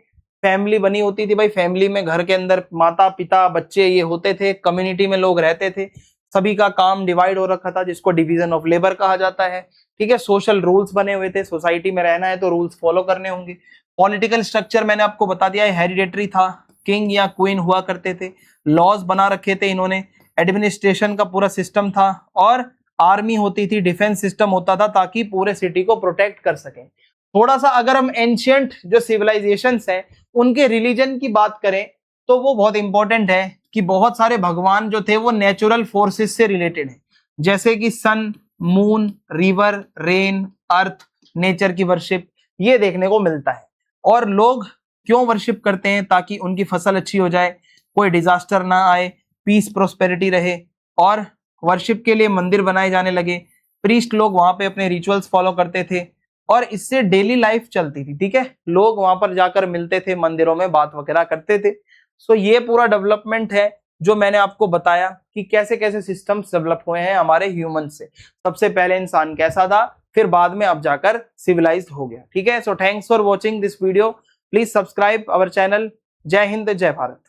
फैमिली बनी होती थी भाई, फैमिली में घर के अंदर माता पिता बच्चे ये होते थे, कम्युनिटी में लोग रहते थे, सभी का काम डिवाइड हो रखा था जिसको डिवीजन ऑफ लेबर कहा जाता है। ठीक है, सोशल रूल्स बने हुए थे, सोसाइटी में रहना है तो रूल्स फॉलो करने होंगे। पॉलिटिकल स्ट्रक्चर मैंने आपको बता दिया है, हेरिडेटरी था, किंग या क्वीन हुआ करते थे, लॉज बना रखे थे इन्होंने, एडमिनिस्ट्रेशन का पूरा सिस्टम था, और आर्मी होती थी, डिफेंस सिस्टम होता था ताकि पूरे सिटी को प्रोटेक्ट कर सके। थोड़ा सा अगर हम एंशियंट जो सिविलाइजेशंस हैं उनके रिलीजन की बात करें तो वो बहुत इंपॉर्टेंट है कि बहुत सारे भगवान जो थे वो नेचुरल फोर्सेस से रिलेटेड है, जैसे कि सन, मून, रिवर, रेन, अर्थ, नेचर की वर्शिप ये देखने को मिलता है। और लोग क्यों वर्शिप करते हैं? ताकि उनकी फसल अच्छी हो जाए, कोई डिजास्टर ना आए, पीस प्रोस्पेरिटी रहे। और वर्शिप के लिए मंदिर बनाए जाने लगे, प्रीस्ट लोग वहां पे अपने रिचुअल्स फॉलो करते थे और इससे डेली लाइफ चलती थी। ठीक है, लोग वहां पर जाकर मिलते थे, मंदिरों में बात वगैरह करते थे। सो ये पूरा डेवलपमेंट है जो मैंने आपको बताया कि कैसे कैसे सिस्टम्स डेवलप हुए हैं हमारे ह्यूमन से। सबसे पहले इंसान कैसा था, फिर बाद में अब जाकर सिविलाइज्ड हो गया। ठीक है, so thanks for watching this video, please subscribe our channel. जय हिंद, जय भारत।